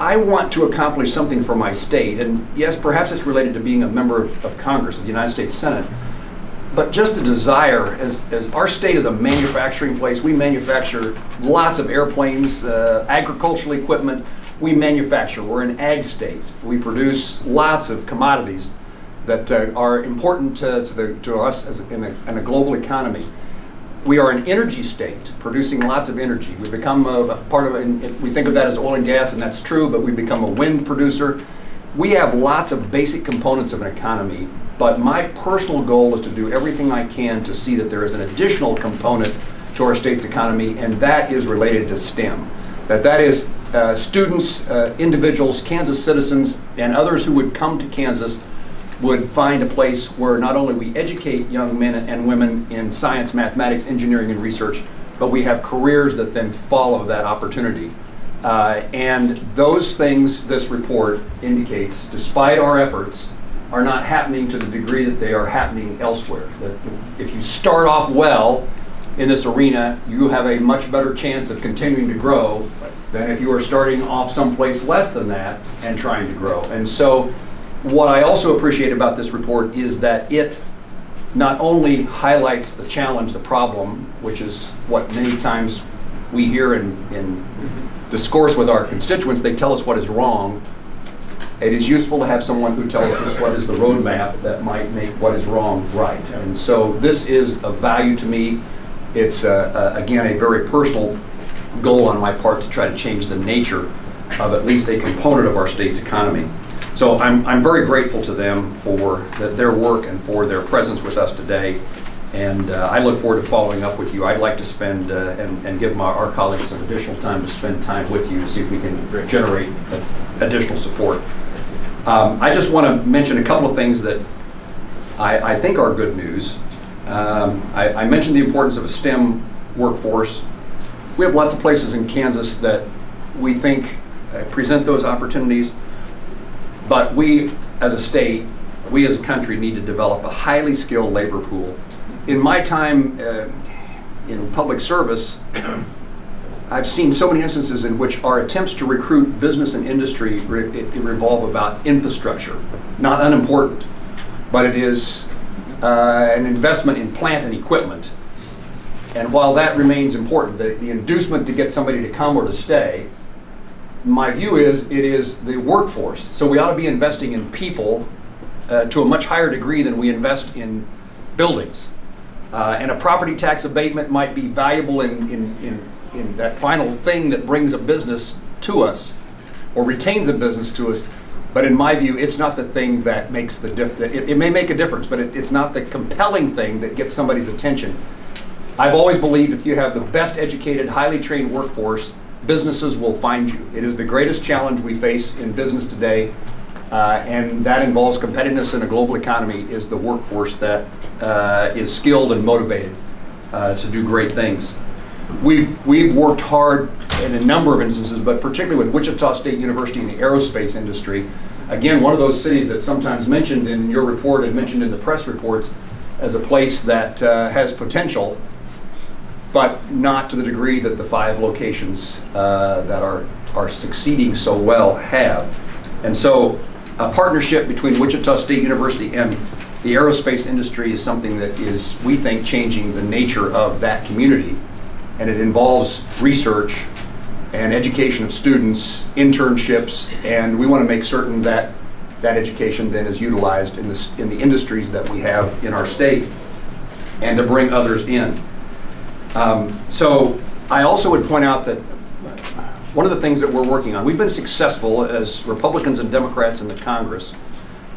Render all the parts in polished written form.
I want to accomplish something for my state, and yes, perhaps it's related to being a member of Congress, of the United States Senate, but just a desire, as our state is a manufacturing place, we manufacture lots of airplanes, agricultural equipment, we manufacture, we're an ag state. We produce lots of commodities that are important to us as in a global economy. We are an energy state, producing lots of energy. We've become a part of it, we think of that as oil and gas, and that's true, but we've become a wind producer. We have lots of basic components of an economy, but my personal goal is to do everything I can to see that there is an additional component to our state's economy, and that is related to STEM. That is students, individuals, Kansas citizens, and others who would come to Kansas would find a place where not only we educate young men and women in science, mathematics, engineering, and research, but we have careers that then follow that opportunity. And those things, this report indicates, despite our efforts, are not happening to the degree that they are happening elsewhere. That if you start off well in this arena, you have a much better chance of continuing to grow than if you are starting off someplace less than that and trying to grow. And so, what I also appreciate about this report is that it not only highlights the challenge, the problem, which is what many times we hear in discourse with our constituents. They tell us what is wrong. It is useful to have someone who tells us what is the roadmap that might make what is wrong right. And so this is of value to me. It's, again, a very personal goal on my part to try to change the nature of at least a component of our state's economy. So I'm very grateful to them for their work and for their presence with us today. And I look forward to following up with you. I'd like to spend and give our colleagues some additional time to spend time with you to see if we can generate additional support. I just want to mention a couple of things that I think are good news. I mentioned the importance of a STEM workforce. We have lots of places in Kansas that we think present those opportunities. But we, as a state, we as a country need to develop a highly skilled labor pool. In my time in public service, I've seen so many instances in which our attempts to recruit business and industry revolve about infrastructure. Not unimportant, but it is an investment in plant and equipment. And while that remains important, the inducement to get somebody to come or to stay, my view is it is the workforce. So we ought to be investing in people to a much higher degree than we invest in buildings. And a property tax abatement might be valuable in that final thing that brings a business to us or retains a business to us. But in my view, it's not the thing that makes the difference. It may make a difference, but it's not the compelling thing that gets somebody's attention. I've always believed if you have the best educated, highly trained workforce, businesses will find you. It is the greatest challenge we face in business today, and that involves competitiveness in a global economy, is the workforce that is skilled and motivated to do great things. We've worked hard in a number of instances, but particularly with Wichita State University in the aerospace industry. Again, one of those cities that's sometimes mentioned in your report and mentioned in the press reports as a place that has potential, but not to the degree that the 5 locations that are succeeding so well have. And so a partnership between Wichita State University and the aerospace industry is something that is, we think, changing the nature of that community. And it involves research and education of students, internships, and we want to make certain that that education then is utilized in the industries that we have in our state and to bring others in. So I also would point out that one of the things that we're working on, we've been successful as Republicans and Democrats in the Congress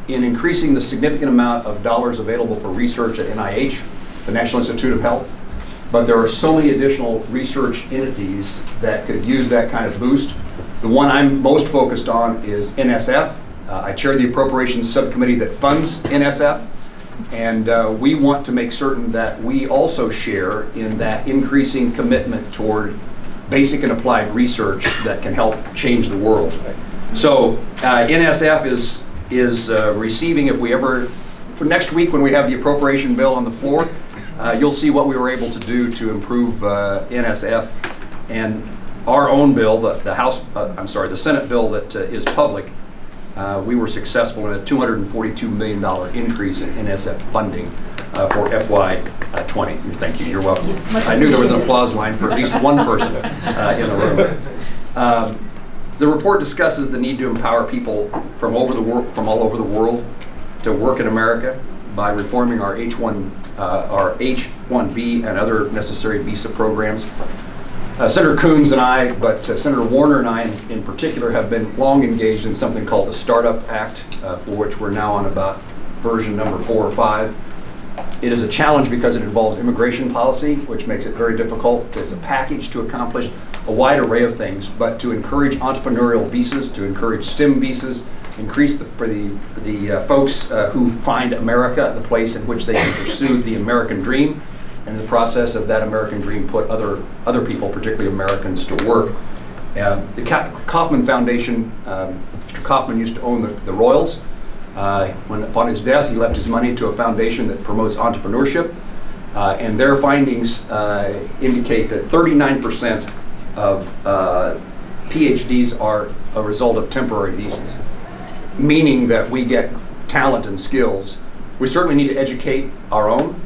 in increasing the significant amount of dollars available for research at NIH, the National Institute of Health. But there are so many additional research entities that could use that kind of boost. The one I'm most focused on is NSF. I chair the appropriations subcommittee that funds NSF. And we want to make certain that we also share in that increasing commitment toward basic and applied research that can help change the world. So NSF is receiving, if we ever, next week when we have the appropriation bill on the floor, you'll see what we were able to do to improve NSF. And our own bill, the Senate bill that is public, we were successful in a $242 million increase in NSF funding for FY20. Thank you. You're welcome. I knew there was an applause line for at least one person in the room. The report discusses the need to empower people from all over the world to work in America by reforming our H-1B and other necessary visa programs. Senator Coons and I, but Senator Warner and I in particular, have been long engaged in something called the Startup Act, for which we're now on about version number 4 or 5. It is a challenge because it involves immigration policy, which makes it very difficult. It's a package to accomplish a wide array of things, but to encourage entrepreneurial visas, to encourage STEM visas, increase the folks who find America the place in which they can pursue the American dream, and in the process of that American dream put other people, particularly Americans, to work. The Kauffman Foundation, Mr. Kauffman used to own the Royals. Upon his death, he left his money to a foundation that promotes entrepreneurship, and their findings indicate that 39% of PhDs are a result of temporary visas, meaning that we get talent and skills. We certainly need to educate our own,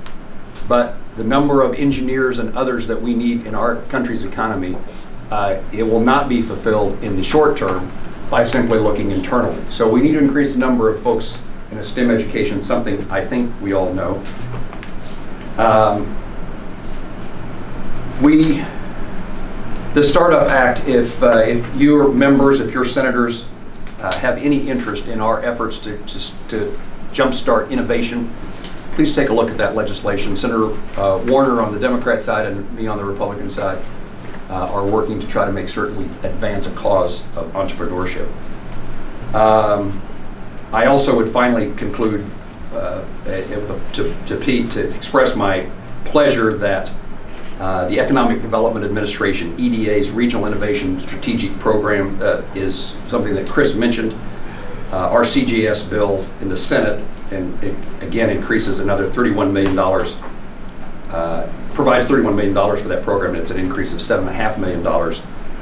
but the number of engineers and others that we need in our country's economy, it will not be fulfilled in the short term by simply looking internally. So we need to increase the number of folks in a STEM education, something I think we all know. The Startup Act, if your members, if your senators have any interest in our efforts to jumpstart innovation, please take a look at that legislation. Senator Warner on the Democrat side and me on the Republican side are working to try to make certain we advance a cause of entrepreneurship. I also would finally conclude to Pete to express my pleasure that the Economic Development Administration, EDA's Regional Innovation Strategic Program, is something that Chris mentioned. Our CGS bill in the Senate, and it again increases another $31 million, provides $31 million for that program, and it's an increase of $7.5 million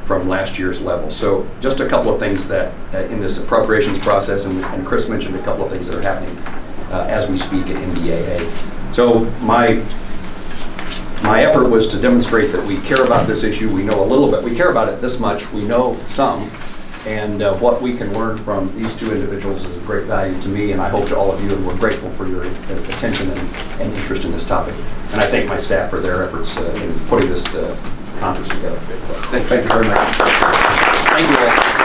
from last year's level. So just a couple of things that in this appropriations process, and Chris mentioned a couple of things that are happening as we speak at NDAA. So my effort was to demonstrate that we care about this issue. We know a little bit. We care about it this much. We know some. And what we can learn from these two individuals is of great value to me, and I hope to all of you, and we're grateful for your attention and interest in this topic. And I thank my staff for their efforts in putting this conference together. Thank you very much. Thank you all.